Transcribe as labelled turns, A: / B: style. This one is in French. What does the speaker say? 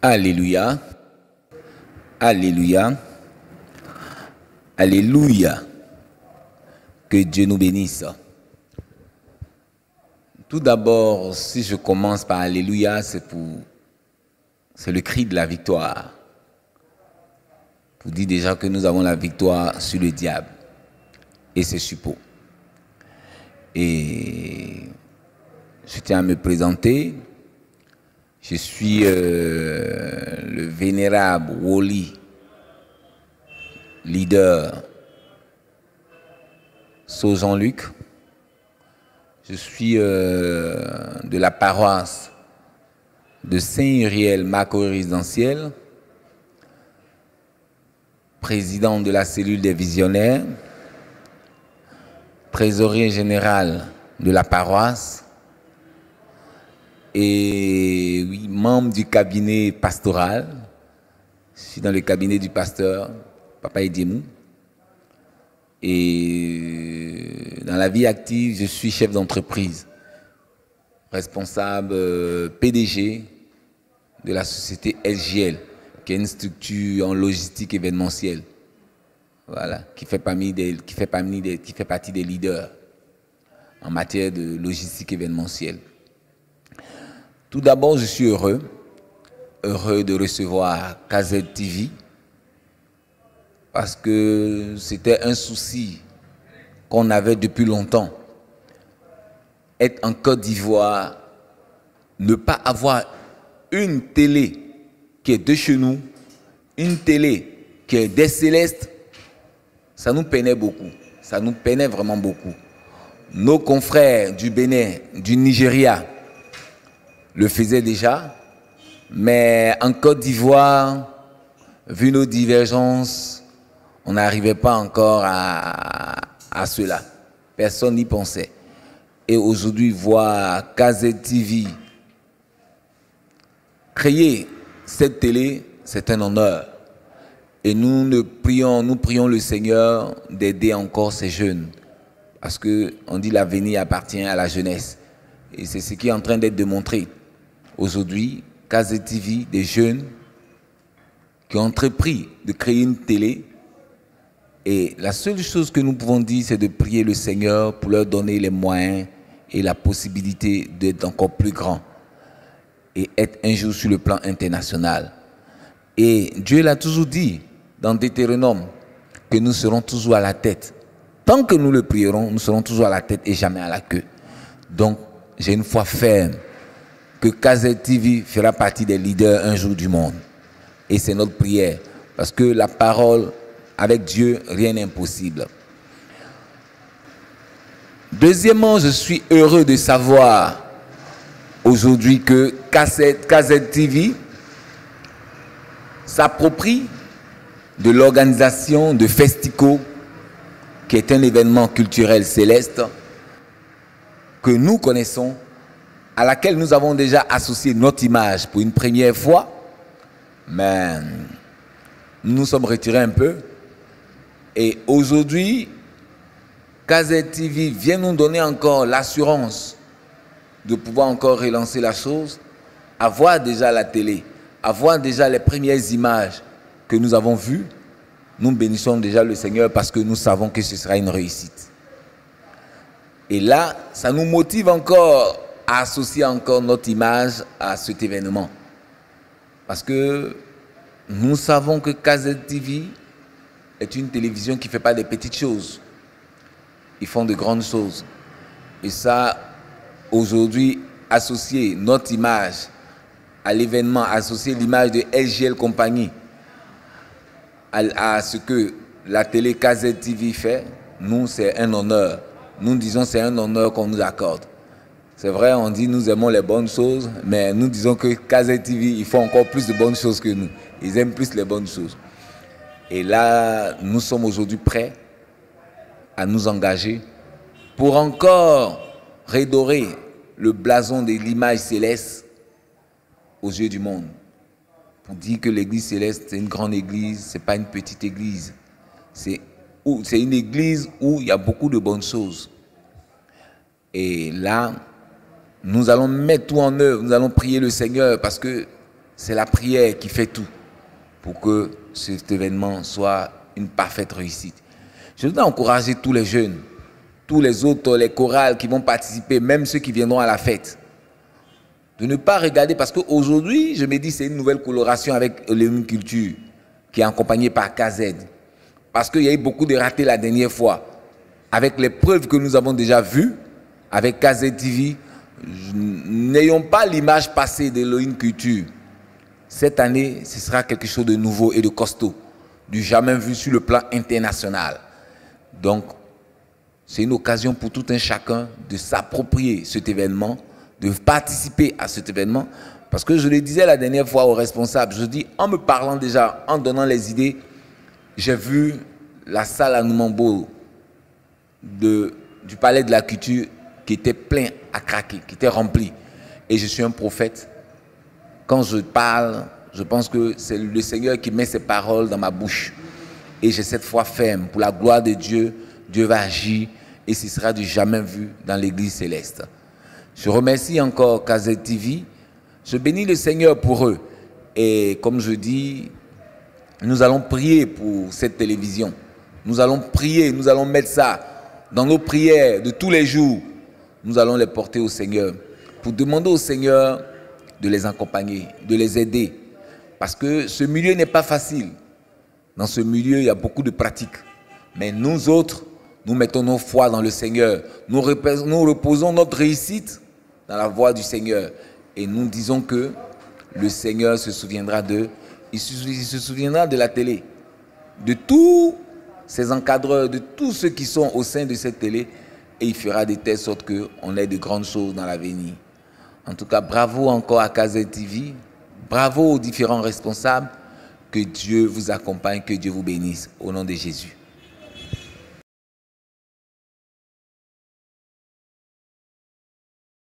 A: Alléluia. Alléluia. Alléluia. Que Dieu nous bénisse. Tout d'abord, si je commence par Alléluia, c'est le cri de la victoire. Pour dire déjà que nous avons la victoire sur le diable et ses suppôts. Et je tiens à me présenter. Je suis le vénérable Woli, leader Sceaux Jean-Luc. Je suis de la paroisse de Saint-Uriel, Macro résidentiel, président de la cellule des visionnaires, trésorier général de la paroisse et oui, membre du cabinet pastoral. Je suis dans le cabinet du pasteur Papa Ediemou. Et dans la vie active, je suis chef d'entreprise, responsable PDG de la société LGL, qui est une structure en logistique événementielle, voilà, qui fait partie des leaders en matière de logistique événementielle. Tout d'abord, je suis heureux de recevoir KZ TV, parce que c'était un souci qu'on avait depuis longtemps. Être en Côte d'Ivoire, ne pas avoir une télé qui est de chez nous, une télé qui est des Célestes, ça nous peinait beaucoup. Ça nous peinait vraiment beaucoup. Nos confrères du Bénin, du Nigeria, le faisaient déjà, mais en Côte d'Ivoire, vu nos divergences, on n'arrivait pas encore à cela. Personne n'y pensait. Et aujourd'hui, voir KZ TV créer cette télé, c'est un honneur. Et nous prions le Seigneur d'aider encore ces jeunes. Parce qu'on dit l'avenir appartient à la jeunesse. Et c'est ce qui est en train d'être démontré. Aujourd'hui, KZ TV, des jeunes qui ont entrepris de créer une télé. Et la seule chose que nous pouvons dire, c'est de prier le Seigneur pour leur donner les moyens et la possibilité d'être encore plus grands et être un jour sur le plan international. Et Dieu l'a toujours dit dans Deutéronome que nous serons toujours à la tête. Tant que nous le prierons, nous serons toujours à la tête et jamais à la queue. Donc, j'ai une foi ferme que KZ TV fera partie des leaders un jour du monde. Et c'est notre prière. Parce que la parole, avec Dieu, rien n'est impossible. Deuxièmement, je suis heureux de savoir aujourd'hui que KZ TV s'approprie de l'organisation de Festico, qui est un événement culturel céleste que nous connaissons, à laquelle nous avons déjà associé notre image pour une première fois, mais nous nous sommes retirés un peu. Et aujourd'hui, KZ TV vient nous donner encore l'assurance de pouvoir encore relancer la chose, avoir déjà la télé, avoir déjà les premières images que nous avons vues. Nous bénissons déjà le Seigneur parce que nous savons que ce sera une réussite. Et là, ça nous motive encore à associer encore notre image à cet événement. Parce que nous savons que KZ TV est une télévision qui ne fait pas des petites choses. Ils font de grandes choses. Et ça, aujourd'hui, associer notre image à l'événement, associer l'image de LGL Compagnie à ce que la télé KZ TV fait, nous, c'est un honneur. Nous disons c'est un honneur qu'on nous accorde. C'est vrai, on dit nous aimons les bonnes choses, mais nous disons que KZ TV, ils font encore plus de bonnes choses que nous. Ils aiment plus les bonnes choses. Et là, nous sommes aujourd'hui prêts à nous engager pour encore redorer le blason de l'image céleste aux yeux du monde. Pour dire que l'église céleste, c'est une grande église, ce n'est pas une petite église. C'est une église où il y a beaucoup de bonnes choses. Et là, nous allons mettre tout en œuvre, nous allons prier le Seigneur parce que c'est la prière qui fait tout pour que cet événement soit une parfaite réussite. Je voudrais encourager tous les jeunes, tous les autres, les chorales qui vont participer, même ceux qui viendront à la fête, de ne pas regarder, parce qu'aujourd'hui, je me dis, c'est une nouvelle coloration avec Léon Culture, qui est accompagnée par KZ. Parce qu'il y a eu beaucoup de ratés la dernière fois. Avec les preuves que nous avons déjà vues, avec KZ TV, n'ayons pas l'image passée de Léon Culture. Cette année, ce sera quelque chose de nouveau et de costaud, du jamais vu sur le plan international. Donc, c'est une occasion pour tout un chacun de s'approprier cet événement, de participer à cet événement. Parce que je le disais la dernière fois aux responsables, je dis, en me parlant déjà, en donnant les idées, j'ai vu la salle à Numambo du Palais de la Culture qui était plein à craquer, qui était rempli. Et je suis un prophète. Quand je parle, je pense que c'est le Seigneur qui met ses paroles dans ma bouche. Et j'ai cette foi ferme. Pour la gloire de Dieu, Dieu va agir et ce sera du jamais vu dans l'Église céleste. Je remercie encore KZ TV. Je bénis le Seigneur pour eux. Et comme je dis, nous allons prier pour cette télévision. Nous allons prier, nous allons mettre ça dans nos prières de tous les jours. Nous allons les porter au Seigneur pour demander au Seigneur de les accompagner, de les aider. Parce que ce milieu n'est pas facile. Dans ce milieu, il y a beaucoup de pratiques. Mais nous autres, nous mettons nos foi dans le Seigneur. Nous reposons notre réussite dans la voie du Seigneur. Et nous disons que le Seigneur se souviendra d'eux. Il se souviendra de la télé, de tous ces encadreurs, de tous ceux qui sont au sein de cette télé. Et il fera de telle sorte qu'on ait de grandes choses dans l'avenir. En tout cas, bravo encore à KZ TV. Bravo aux différents responsables. Que Dieu vous accompagne, que Dieu vous bénisse. Au nom de Jésus.